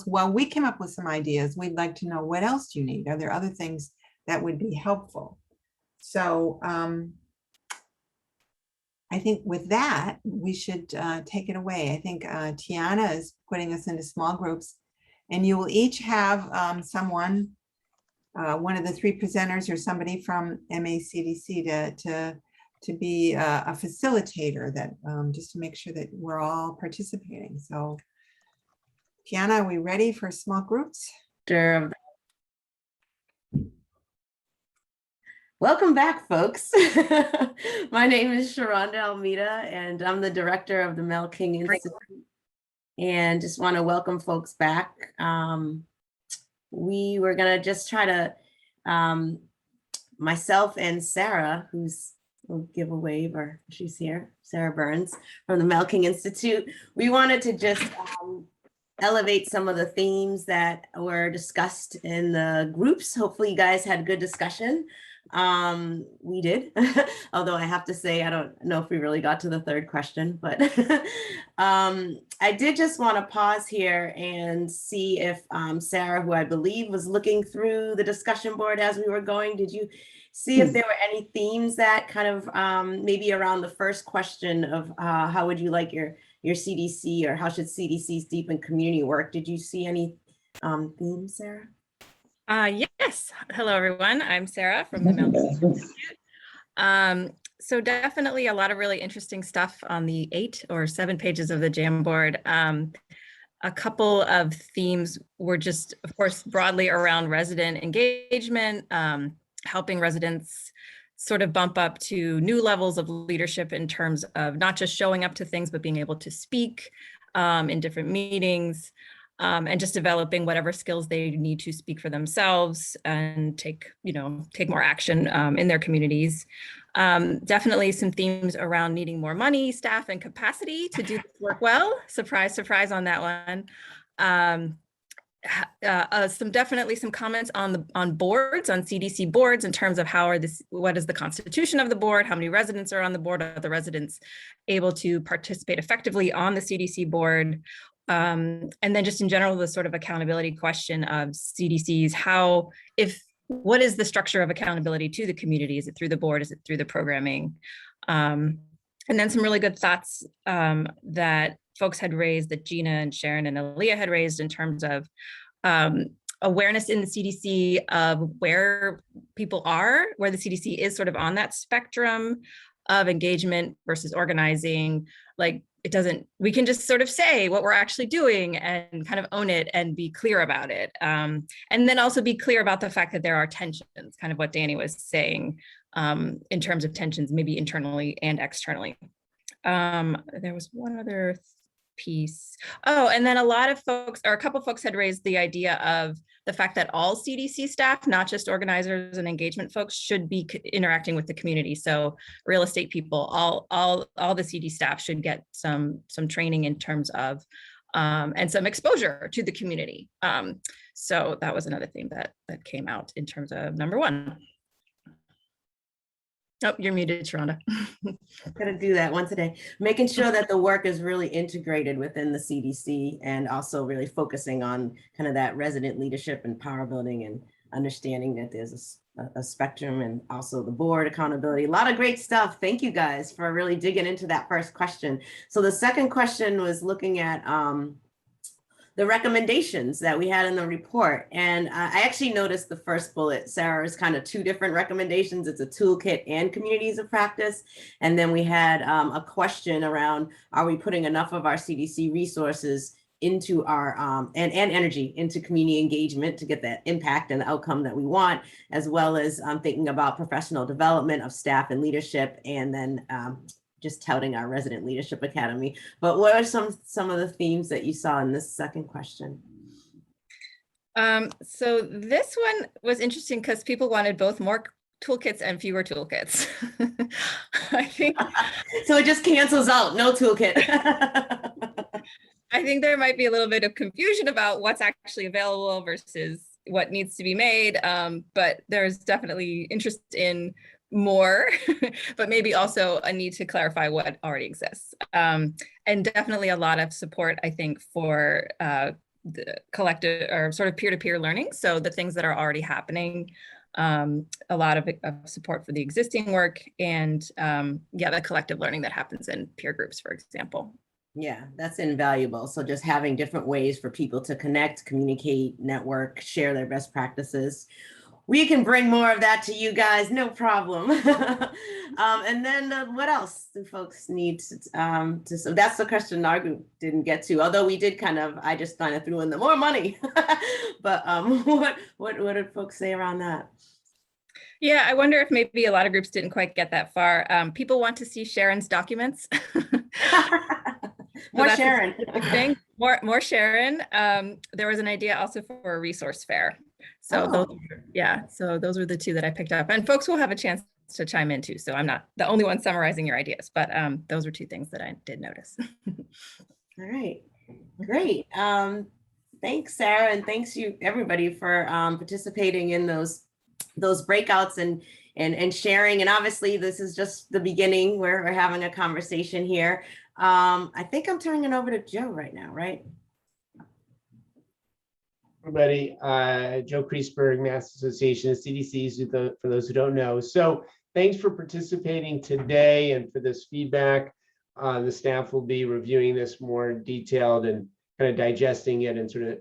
Well, we came up with some ideas. We'd like to know, what else do you need? Are there other things that would be helpful? So I think with that, we should take it away. I think Tiana is putting us into small groups, and you will each have someone, one of the 3 presenters or somebody from MACDC to be a facilitator, that just to make sure that we're all participating. So Tiana, are we ready for small groups? Sure. Welcome back, folks. My name is Sharonda Almeida, and I'm the director of the Mel King Institute. And just want to welcome folks back. We were going to just try to, myself and Sarah, we'll give a wave, or she's here, Sarah Burns from the Mel King Institute. We wanted to just elevate some of the themes that were discussed in the groups. Hopefully you guys had a good discussion. We did, although I have to say, I don't know if we really got to the 3rd question, but I did just want to pause here and see if Sarah, who I believe was looking through the discussion board as we were going, did you see if there were any themes that kind of maybe around the first question of how would you like your CDC, or how should CDCs deepen community work? Did you see any themes, Sarah? Yes. Hello, everyone. I'm Sarah from the Mel King Institute. So definitely a lot of really interesting stuff on the 8 or 7 pages of the Jamboard. A couple of themes were just, of course, broadly around resident engagement, helping residents sort of bump up to new levels of leadership in terms of not just showing up to things, but being able to speak in different meetings. And just developing whatever skills they need to speak for themselves and take more action in their communities. Definitely some themes around needing more money, staff, and capacity to do this work well. Surprise, surprise on that one. Definitely some comments on boards, on CDC boards, in terms of what is the constitution of the board, how many residents are on the board, are the residents able to participate effectively on the CDC board. And then just in general, the sort of accountability question of CDCs, what is the structure of accountability to the community? Is it through the board? Is it through the programming? And then some really good thoughts that folks had raised, that Gina and Sharon and Aaliyah had raised, in terms of awareness in the CDC of where people are, where the CDC is sort of on that spectrum of engagement versus organizing. Like, we can just sort of say what we're actually doing and kind of own it and be clear about it. And then also be clear about the fact that there are tensions, kind of what Danny was saying, in terms of tensions, maybe internally and externally. There was one other piece. Oh, and then a lot of folks, or a couple folks had raised the idea of the fact that all CDC staff, not just organizers and engagement folks, should be interacting with the community. So real estate people, all the CD staff should get some training in terms of and some exposure to the community. So that was another thing that came out in terms of number 1. Oh, you're muted, Sharonda. Gotta do that once a day, making sure that the work is really integrated within the CDC and also really focusing on kind of that resident leadership and power building and understanding that there's a spectrum and also the board accountability. A lot of great stuff. Thank you guys for really digging into that first question. So the second question was looking at the recommendations that we had in the report. And I actually noticed the first bullet, Sarah, is kind of 2 different recommendations. It's a toolkit and communities of practice. And then we had a question around, are we putting enough of our CDC resources into our and energy into community engagement to get that impact and outcome that we want, as well as thinking about professional development of staff and leadership, and then just touting our resident leadership academy. But what are some of the themes that you saw in this second question? So this one was interesting because people wanted both more toolkits and fewer toolkits. I think so it just cancels out, no toolkit. I think there might be a little bit of confusion about what's actually available versus what needs to be made, but there's definitely interest in more, but maybe also a need to clarify what already exists. And definitely a lot of support, I think, for the collective or sort of peer-to-peer learning. So the things that are already happening, a lot of support for the existing work, and yeah, the collective learning that happens in peer groups, for example. Yeah, that's invaluable. So just having different ways for people to connect, communicate, network, share their best practices. We can bring more of that to you guys, no problem. And then what else do folks need to, so that's the question our group didn't get to, although we did I just kind of threw in the more money. But what did folks say around that? Yeah, I wonder if maybe a lot of groups didn't quite get that far. People want to see Sharon's documents. More Sharon. More Sharon. There was an idea also for a resource fair. So those were the 2 that I picked up, and folks will have a chance to chime in too. So I'm not the only one summarizing your ideas, but those were 2 things that I did notice. All right, great. Thanks, Sarah, and thanks you everybody for participating in those breakouts and sharing. And obviously this is just the beginning where we're having a conversation here. I think I'm turning it over to Joe right now, right? Everybody, Joe Kreisberg, Mass Association of CDCs, for those who don't know. So thanks for participating today and for this feedback. The staff will be reviewing this more detailed and kind of digesting it and sort of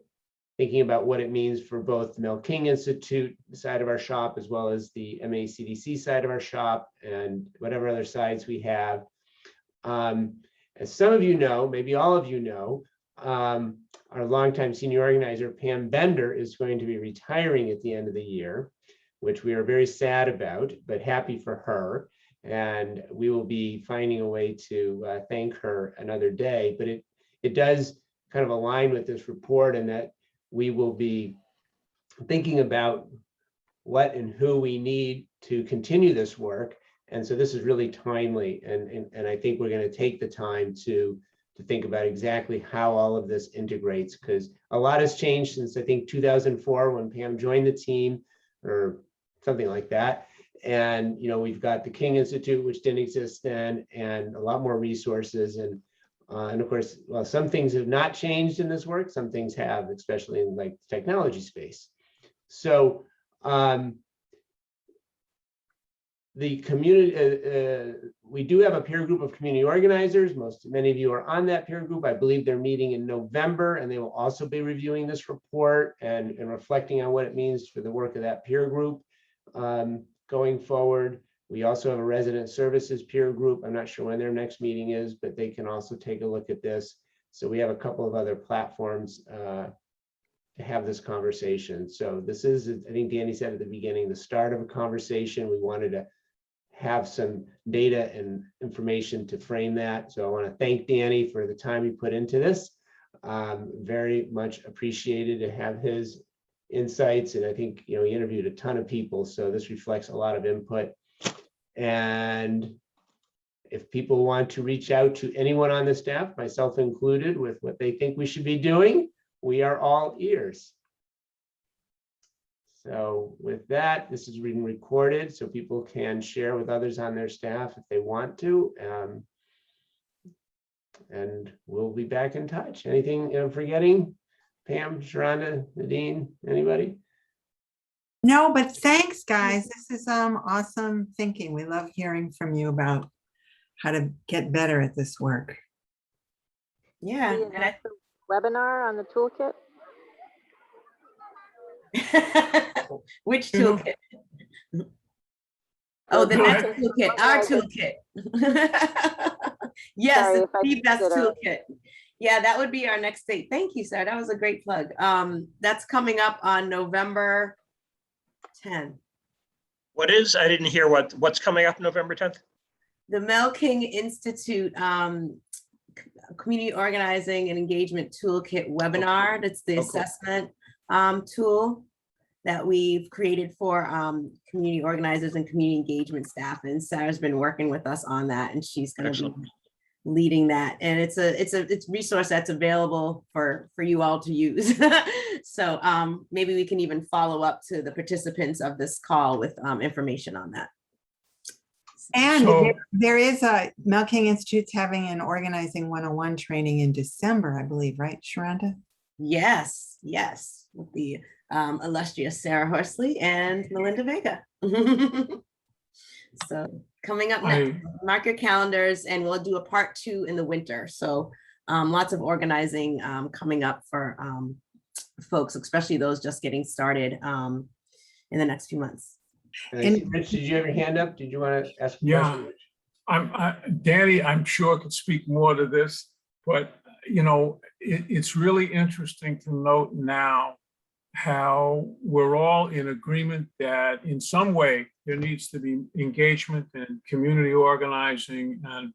thinking about what it means for both the Mel King Institute side of our shop, as well as the MACDC side of our shop, and whatever other sides we have. As some of you know, maybe all of you know, our longtime senior organizer, Pam Bender, is going to be retiring at the end of the year, which we are very sad about, but happy for her. And we will be finding a way to thank her another day. But it does kind of align with this report, and that we will be thinking about what and who we need to continue this work. And so this is really timely. And I think we're going to take the time to think about exactly how all of this integrates, because a lot has changed since I think 2004 when Pam joined the team, or something like that. And we've got the King Institute, which didn't exist then, and a lot more resources. And of course, well, some things have not changed in this work, some things have, especially in like the technology space. So the community, we do have a peer group of community organizers. Many of you are on that peer group. I believe they're meeting in November, and they will also be reviewing this report and reflecting on what it means for the work of that peer group going forward. We also have a resident services peer group. I'm not sure when their next meeting is, but they can also take a look at this. So we have a couple of other platforms to have this conversation. So this is, I think Danny said at the beginning, the start of a conversation. We wanted to have some data and information to frame that. So I want to thank Danny for the time he put into this. Very much appreciated to have his insights. And I think, he interviewed a ton of people. So this reflects a lot of input. And if people want to reach out to anyone on the staff, myself included, with what they think we should be doing, we are all ears. So with that, this is being recorded so people can share with others on their staff if they want to. And we'll be back in touch. Anything I'm forgetting? Pam, Sharonda, Nadine, anybody? No, but thanks, guys. This is awesome thinking. We love hearing from you about how to get better at this work. Yeah. The and webinar on the toolkit. Which toolkit? Oh, the next toolkit, our toolkit. Yes, Sorry the if I feedback did it. toolkit. Yeah, that would be our next date. Thank you, Sarah. That was a great plug. That's coming up on November 10. What is? I didn't hear what's coming up November 10th. The Mel King Institute Community Organizing and Engagement Toolkit webinar. That's the Oh, cool. assessment tool that we've created for community organizers and community engagement staff. And Sarah's been working with us on that, and she's going to Excellent. be leading that. And it's a resource that's available for you all to use. So maybe we can even follow up to the participants of this call with information on that. And So- there is a Mel King Institute's having an organizing 101 training in December, I believe, right, Sharonda? Yes, with the illustrious Sarah Horsley and Melinda Vega. So coming up next, mark your calendars, and we'll do a part 2 in the winter. So lots of organizing coming up for folks, especially those just getting started in the next few months. And Rich, did you have your hand up? Did you want to ask a Yeah. question? Danny, I'm sure could speak more to this, but it's really interesting to note now how we're all in agreement that in some way there needs to be engagement and community organizing and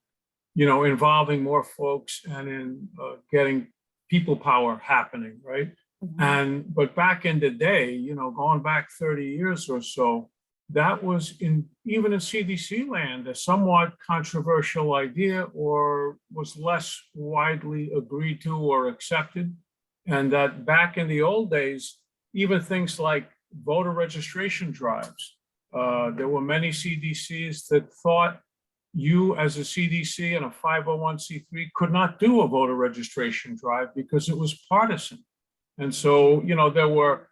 involving more folks and in getting people power happening, right? But back in the day, going back 30 years or so, that was even in CDC land, a somewhat controversial idea, or was less widely agreed to or accepted. And that back in the old days, even things like voter registration drives, there were many CDCs that thought you as a CDC and a 501c3 could not do a voter registration drive because it was partisan. And so, there were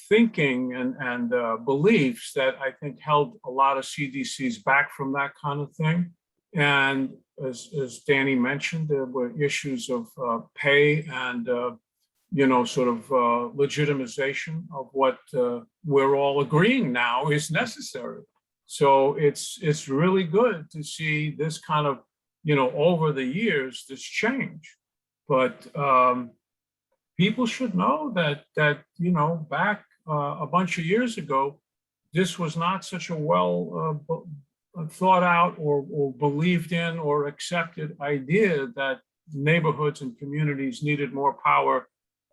thinking and beliefs that I think held a lot of CDCs back from that kind of thing. And as Danny mentioned, there were issues of pay and, sort of legitimization of what we're all agreeing now is necessary. So it's really good to see this kind of, over the years, this change. But people should know that back a bunch of years ago, this was not such a well thought out or believed in or accepted idea that neighborhoods and communities needed more power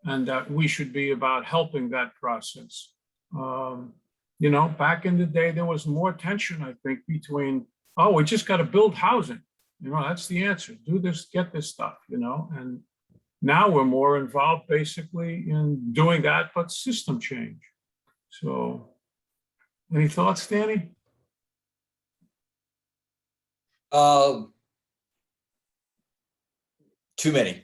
and that we should be about helping that process. Back in the day, there was more tension, I think, between, oh, we just got to build housing. That's the answer. Do this, get this stuff, and now we're more involved basically in doing that, but system change. So any thoughts, Danny? Too many.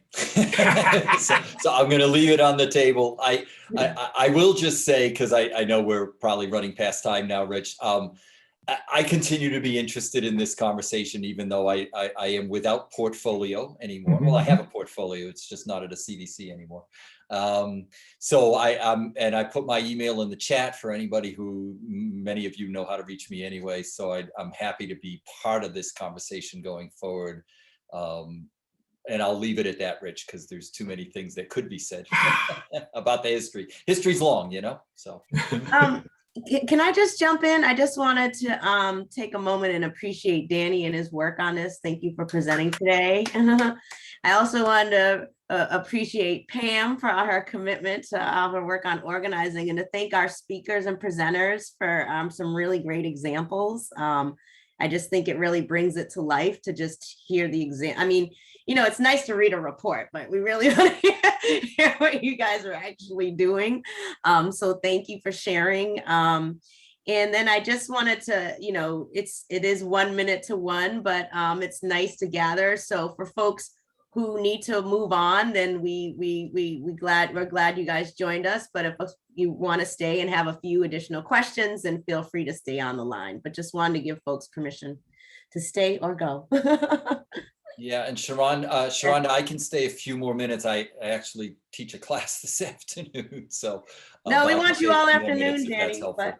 So I'm going to leave it on the table. I will just say, because I know we're probably running past time now, Rich. I continue to be interested in this conversation, even though I am without portfolio anymore. Well, I have a portfolio. It's just not at a CDC anymore. So I put my email in the chat for anybody who, many of you know how to reach me anyway. So I'm happy to be part of this conversation going forward. And I'll leave it at that, Rich, because there's too many things that could be said about the history. History's long, so. Can I just jump in? I just wanted to take a moment and appreciate Danny and his work on this. Thank you for presenting today. I also wanted to appreciate Pam for all her commitment to all her work on organizing, and to thank our speakers and presenters for some really great examples. I just think it really brings it to life to just hear the exam. I mean, you know, it's nice to read a report, but we really want to hear what you guys are actually doing. So thank you for sharing. And then I just wanted to, you know, it is 1 minute to one, but it's nice to gather. So for folks who need to move on, then we're glad you guys joined us. But if you want to stay and have a few additional questions, then feel free to stay on the line. But just wanted to give folks permission to stay or go. Yeah, and Sharonda, I can stay a few more minutes. I actually teach a class this afternoon, so. No, we but I can want stay you a all few more minutes afternoon, if that's Danny, helpful. but